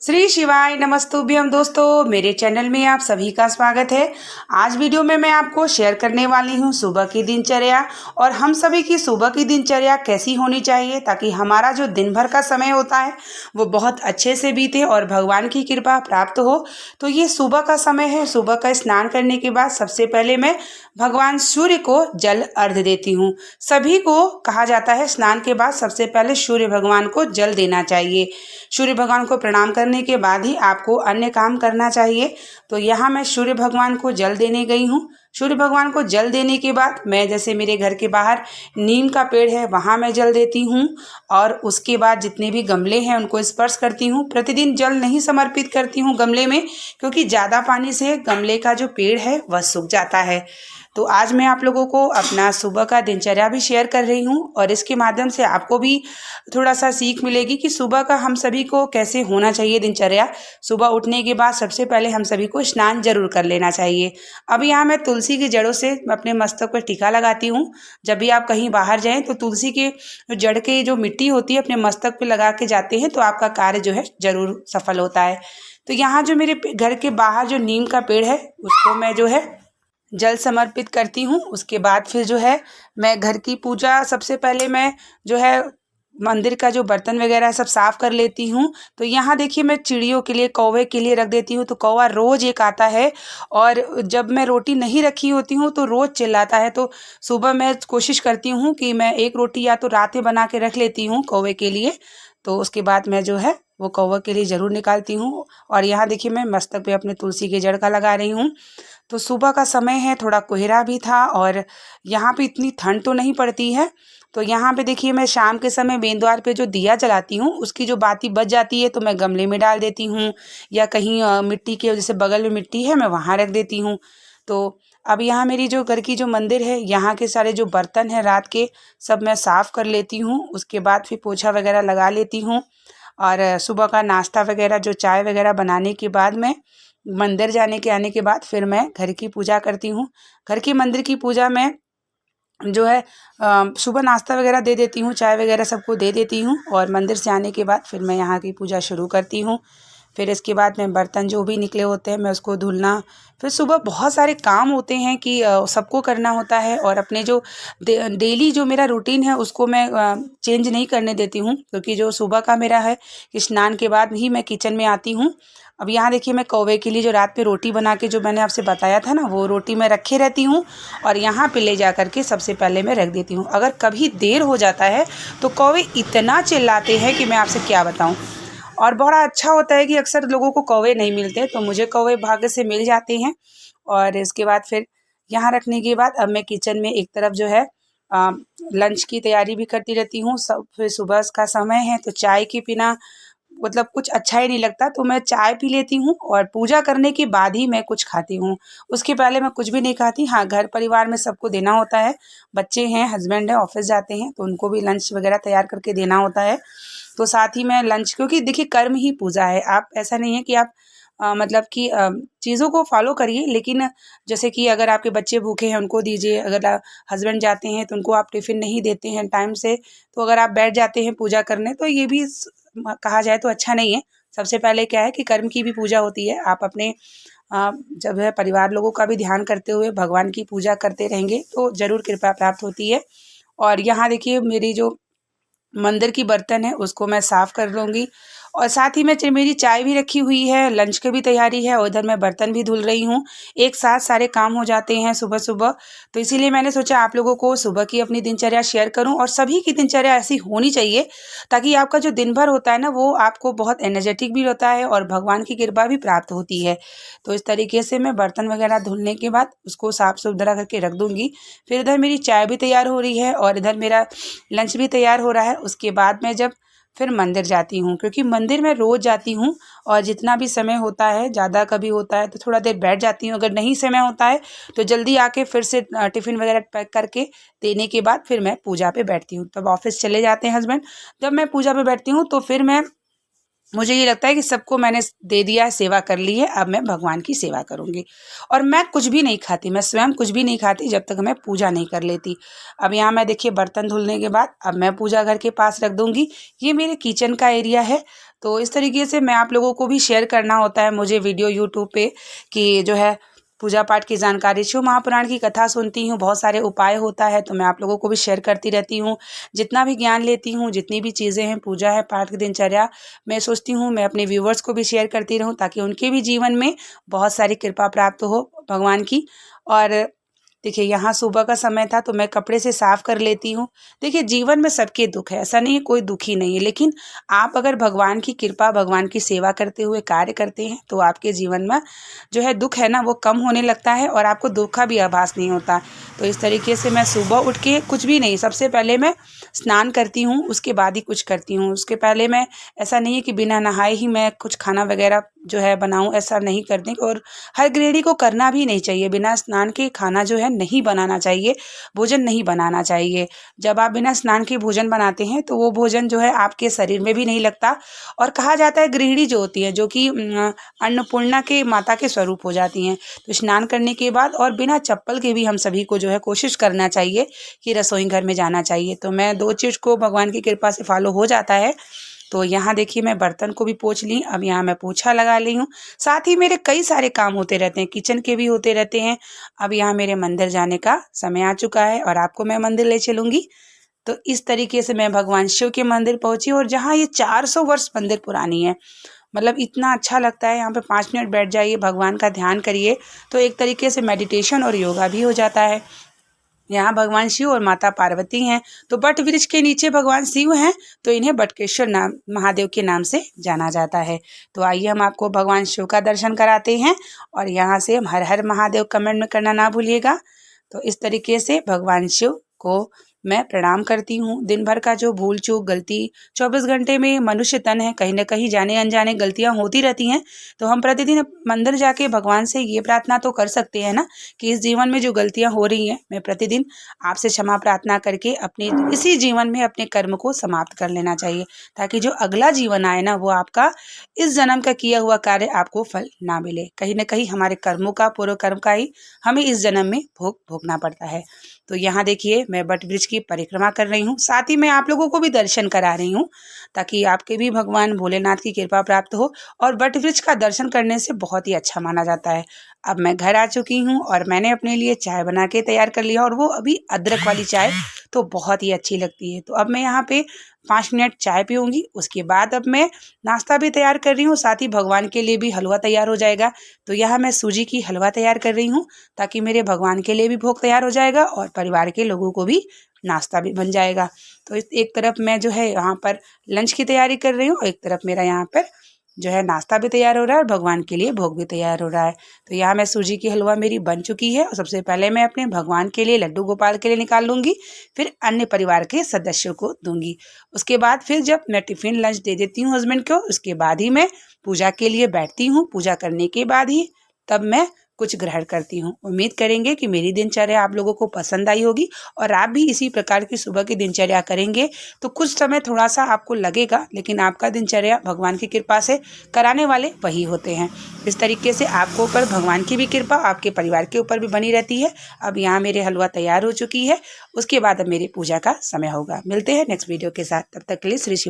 श्री शिवाय नमस्तुभ्यम दोस्तों, मेरे चैनल में आप सभी का स्वागत है। आज वीडियो में मैं आपको शेयर करने वाली हूं सुबह की दिनचर्या और हम सभी की सुबह की दिनचर्या कैसी होनी चाहिए ताकि हमारा जो दिन भर का समय होता है वो बहुत अच्छे से बीते और भगवान की कृपा प्राप्त हो। तो ये सुबह का समय है। सुबह का स्नान करने के बाद सबसे पहले मैं भगवान सूर्य को जल अर्घ देती हूँ। सभी को कहा जाता है स्नान के बाद सबसे पहले सूर्य भगवान को जल देना चाहिए। सूर्य भगवान को प्रणाम करने के बाद ही आपको अन्य काम करना चाहिए। तो यहाँ मैं सूर्य भगवान को जल देने गई हूँ। सूर्य भगवान को जल देने के बाद मैं जैसे मेरे घर के बाहर नीम का पेड़ है वहाँ मैं जल देती हूँ और उसके बाद जितने भी गमले हैं उनको स्पर्श करती हूँ। प्रतिदिन जल नहीं समर्पित करती हूँ गमले में, क्योंकि ज़्यादा पानी से गमले का जो पेड़ है वह सूख जाता है। तो आज मैं आप लोगों को अपना सुबह का दिनचर्या भी शेयर कर रही हूँ और इसके माध्यम से आपको भी थोड़ा सा सीख मिलेगी कि सुबह का हम सभी को कैसे होना चाहिए दिनचर्या। सुबह उठने के बाद सबसे पहले हम सभी को स्नान जरूर कर लेना चाहिए। अब यहाँ मैं तुलसी की जड़ों से अपने मस्तक पर टीका लगाती हूँ। जब भी आप कहीं बाहर जाएं तो तुलसी के जड़ के जो मिट्टी होती है अपने मस्तक पर लगा के जाते हैं तो आपका कार्य जो है जरूर सफल होता है। तो यहाँ जो मेरे घर के बाहर जो नीम का पेड़ है उसको मैं जो है जल समर्पित करती हूँ। उसके बाद फिर जो है मैं घर की पूजा सबसे पहले मैं जो है मंदिर का जो बर्तन वगैरह सब साफ कर लेती हूँ। तो यहाँ देखिए मैं चिड़ियों के लिए कौवे के लिए रख देती हूँ। तो कौवा रोज़ एक आता है और जब मैं रोटी नहीं रखी होती हूँ तो रोज़ चिल्लाता है। तो सुबह मैं कोशिश करती हूँ कि मैं एक रोटी या तो रात में बना के रख लेती हूँ कौवे के लिए। तो उसके बाद मैं जो है वो कौवा के लिए ज़रूर निकालती हूँ। और यहाँ देखिए मैं मस्तक पे अपने तुलसी के जड़ का लगा रही हूँ। तो सुबह का समय है, थोड़ा कोहरा भी था और यहाँ पे इतनी ठंड तो नहीं पड़ती है। तो यहाँ पे देखिए मैं शाम के समय मेन द्वार पे जो दिया जलाती हूँ उसकी जो बाती बच जाती है तो मैं गमले में डाल देती हूँ या कहीं मिट्टी के जैसे बगल में मिट्टी है मैं वहाँ रख देती हूँ। तो अब यहाँ मेरी जो घर की जो मंदिर है यहाँ के सारे जो बर्तन हैं रात के सब मैं साफ़ कर लेती हूँ। उसके बाद फिर पोछा वगैरह लगा लेती हूँ और सुबह का नाश्ता वगैरह जो चाय वगैरह बनाने के बाद मैं मंदिर जाने के आने के बाद फिर मैं घर की पूजा करती हूँ। घर की मंदिर की पूजा में जो है सुबह नाश्ता वगैरह दे देती हूँ, चाय वगैरह सबको दे देती हूँ और मंदिर से आने के बाद फिर मैं यहाँ की पूजा शुरू करती हूँ। फिर इसके बाद मैं बर्तन जो भी निकले होते हैं मैं उसको धुलना। फिर सुबह बहुत सारे काम होते हैं कि सबको करना होता है और अपने जो डेली जो मेरा रूटीन है उसको मैं चेंज नहीं करने देती हूँ, क्योंकि जो सुबह का मेरा है कि स्नान के बाद ही मैं किचन में आती हूँ। अब यहाँ देखिए मैं कौवे के लिए जो रात पे रोटी बना के जो मैंने आपसे बताया था ना वो रोटी मैं रखे रहती हूँ और यहाँ पे ले जा कर के सबसे पहले मैं रख देती हूँ। अगर कभी देर हो जाता है तो कौवे इतना चिल्लाते हैं कि मैं आपसे क्या बताऊँ। और बड़ा अच्छा होता है कि अक्सर लोगों को कौवे नहीं मिलते, तो मुझे कौवे भाग्य से मिल जाते हैं। और इसके बाद फिर यहाँ रखने के बाद अब मैं किचन में एक तरफ जो है लंच की तैयारी भी करती रहती हूँ। सब फिर सुबह का समय है तो चाय के बिना मतलब कुछ अच्छा ही नहीं लगता, तो मैं चाय पी लेती हूँ और पूजा करने के बाद ही मैं कुछ खाती हूँ। उसके पहले मैं कुछ भी नहीं खाती। हाँ, घर परिवार में सबको देना होता है। बच्चे हैं, हस्बैंड है, ऑफिस जाते हैं तो उनको भी लंच वगैरह तैयार करके देना होता है। तो साथ ही मैं लंच, क्योंकि देखिए कर्म ही पूजा है। आप ऐसा नहीं है कि आप मतलब कि चीज़ों को फॉलो करिए, लेकिन जैसे कि अगर आपके बच्चे भूखे हैं उनको दीजिए, अगर हस्बैंड जाते हैं तो उनको आप टिफ़िन नहीं देते हैं टाइम से, तो अगर आप बैठ जाते हैं पूजा करने तो ये भी कहा जाए तो अच्छा नहीं है। सबसे पहले क्या है कि कर्म की भी पूजा होती है। आप अपने जब है परिवार लोगों का भी ध्यान करते हुए भगवान की पूजा करते रहेंगे तो ज़रूर कृपा प्राप्त होती है। और यहाँ देखिए मेरी जो मंदिर की बर्तन है उसको मैं साफ़ कर लूँगी और साथ ही में मेरी चाय भी रखी हुई है, लंच की भी तैयारी है और इधर मैं बर्तन भी धुल रही हूँ। एक साथ सारे काम हो जाते हैं सुबह सुबह। तो इसीलिए मैंने सोचा आप लोगों को सुबह की अपनी दिनचर्या शेयर करूँ और सभी की दिनचर्या ऐसी होनी चाहिए ताकि आपका जो दिन भर होता है ना वो आपको बहुत एनर्जेटिक भी होता है और भगवान की कृपा भी प्राप्त होती है। तो इस तरीके से मैं बर्तन वगैरह धुलने के बाद उसको साफ़ सुथरा करके रख दूँगी। फिर इधर मेरी चाय भी तैयार हो रही है और इधर मेरा लंच भी तैयार हो रहा है। उसके बाद मैं जब फिर मंदिर जाती हूँ, क्योंकि मंदिर में रोज़ जाती हूँ और जितना भी समय होता है, ज़्यादा कभी होता है तो थोड़ा देर बैठ जाती हूँ। अगर नहीं समय होता है तो जल्दी आके फिर से टिफ़िन वगैरह पैक करके देने के बाद फिर मैं पूजा पे बैठती हूँ। तब ऑफिस चले जाते हैं हस्बैंड, जब मैं पूजा पे बैठती हूँ तो फिर मैं मुझे ये लगता है कि सबको मैंने दे दिया है, सेवा कर ली है, अब मैं भगवान की सेवा करूँगी। और मैं कुछ भी नहीं खाती, मैं स्वयं कुछ भी नहीं खाती जब तक मैं पूजा नहीं कर लेती। अब यहाँ मैं देखिए बर्तन धुलने के बाद अब मैं पूजा घर के पास रख दूँगी। ये मेरे किचन का एरिया है। तो इस तरीके से मैं आप लोगों को भी शेयर करना होता है मुझे वीडियो यूट्यूब पे कि जो है पूजा पाठ की जानकारी, शिव महापुराण की कथा सुनती हूँ, बहुत सारे उपाय होता है तो मैं आप लोगों को भी शेयर करती रहती हूँ। जितना भी ज्ञान लेती हूँ, जितनी भी चीज़ें हैं, पूजा है, पाठ की दिनचर्या, मैं सोचती हूँ मैं अपने व्यूवर्स को भी शेयर करती रहूँ ताकि उनके भी जीवन में बहुत सारी कृपा प्राप्त हो भगवान की। और देखिए यहाँ सुबह का समय था तो मैं कपड़े से साफ कर लेती हूँ। देखिए जीवन में सबके दुख है, ऐसा नहीं है कोई दुखी नहीं है, लेकिन आप अगर भगवान की कृपा, भगवान की सेवा करते हुए कार्य करते हैं तो आपके जीवन में जो है दुख है ना वो कम होने लगता है और आपको दुख का भी आभास नहीं होता। तो इस तरीके से मैं सुबह उठ के कुछ भी नहीं, सबसे पहले मैं स्नान करती हूँ, उसके बाद ही कुछ करती हूँ। उसके पहले मैं, ऐसा नहीं है कि बिना नहाए ही मैं कुछ खाना वगैरह जो है बनाऊँ, ऐसा नहीं करती। और हर गृहिणी को करना भी नहीं चाहिए, बिना स्नान के खाना जो है नहीं बनाना चाहिए, भोजन नहीं बनाना चाहिए। जब आप बिना स्नान के भोजन बनाते हैं तो वो भोजन जो है आपके शरीर में भी नहीं लगता। और कहा जाता है गृहिणी जो होती है, जो कि अन्नपूर्णा के माता के स्वरूप हो जाती हैं, तो स्नान करने के बाद और बिना चप्पल के भी हम सभी को जो है कोशिश करना चाहिए कि रसोई घर में जाना चाहिए। तो मैं 2 चीज़ को भगवान की कृपा से फॉलो हो जाता है। तो यहाँ देखिए मैं बर्तन को भी पोंछ ली, अब यहाँ मैं पोछा लगा ली हूँ। साथ ही मेरे कई सारे काम होते रहते हैं, किचन के भी होते रहते हैं। अब यहाँ मेरे मंदिर जाने का समय आ चुका है और आपको मैं मंदिर ले चलूँगी। तो इस तरीके से मैं भगवान शिव के मंदिर पहुँची और जहाँ ये 400 वर्ष मंदिर पुरानी है, मतलब इतना अच्छा लगता है। यहाँ पे 5 मिनट बैठ जाइए, भगवान का ध्यान करिए तो एक तरीके से मेडिटेशन और योगा भी हो जाता है। यहाँ भगवान शिव और माता पार्वती हैं, तो बट वृक्ष के नीचे भगवान शिव हैं, तो इन्हें बटकेश्वर नाम, महादेव के नाम से जाना जाता है। तो आइए हम आपको भगवान शिव का दर्शन कराते हैं और यहाँ से हम हर हर महादेव कमेंट में करना ना भूलिएगा। तो इस तरीके से भगवान शिव को मैं प्रणाम करती हूँ। दिन भर का जो भूल चूक गलती, 24 घंटे में मनुष्य तन है, कहीं ना कहीं जाने अनजाने गलतियाँ होती रहती हैं। तो हम प्रतिदिन मंदिर जाके भगवान से ये प्रार्थना तो कर सकते हैं ना कि इस जीवन में जो गलतियाँ हो रही हैं, मैं प्रतिदिन आपसे क्षमा प्रार्थना करके अपने इसी जीवन में अपने कर्म को समाप्त कर लेना चाहिए, ताकि जो अगला जीवन आए ना वो आपका इस जन्म का किया हुआ कार्य आपको फल ना मिले। कहीं ना कहीं हमारे कर्मों का, पूर्व कर्म का ही हमें इस जन्म में भोगना पड़ता है। तो यहाँ देखिए मैं बट वृक्ष की परिक्रमा कर रही हूँ, साथ ही मैं आप लोगों को भी दर्शन करा रही हूँ ताकि आपके भी भगवान भोलेनाथ की कृपा प्राप्त हो। और बट वृक्ष का दर्शन करने से बहुत ही अच्छा माना जाता है। अब मैं घर आ चुकी हूँ और मैंने अपने लिए चाय बना के तैयार कर लिया, और वो अभी अदरक वाली चाय तो बहुत ही अच्छी लगती है। तो अब मैं यहाँ पे 5 मिनट चाय पीऊँगी, उसके बाद अब मैं नाश्ता भी तैयार कर रही हूँ, साथ ही भगवान के लिए भी हलवा तैयार हो जाएगा। तो यहाँ मैं सूजी की हलवा तैयार कर रही हूँ ताकि मेरे भगवान के लिए भी भोग तैयार हो जाएगा और परिवार के लोगों को भी नाश्ता भी बन जाएगा। तो इस एक तरफ मैं जो है यहाँ पर लंच की तैयारी कर रही हूँ और एक तरफ मेरा यहाँ पर जो है नाश्ता भी तैयार हो रहा है और भगवान के लिए भोग भी तैयार हो रहा है। तो यहाँ मैं सूजी की हलवा मेरी बन चुकी है और सबसे पहले मैं अपने भगवान के लिए, लड्डू गोपाल के लिए निकाल लूँगी, फिर अन्य परिवार के सदस्यों को दूंगी। उसके बाद फिर जब मैं टिफ़िन लंच दे देती हूँ हस्बैंड को, उसके बाद ही मैं पूजा के लिए बैठती हूँ। पूजा करने के बाद ही तब मैं कुछ ग्रहण करती हूँ। उम्मीद करेंगे कि मेरी दिनचर्या आप लोगों को पसंद आई होगी और आप भी इसी प्रकार की सुबह की दिनचर्या करेंगे तो कुछ समय थोड़ा सा आपको लगेगा, लेकिन आपका दिनचर्या भगवान की कृपा से कराने वाले वही होते हैं। इस तरीके से आपको ऊपर भगवान की भी कृपा आपके परिवार के ऊपर भी बनी रहती है। अब यहाँ मेरे हलवा तैयार हो चुकी है, उसके बाद अब मेरी पूजा का समय होगा। मिलते हैं नेक्स्ट वीडियो के साथ, तब तक के लिए श्री शिव।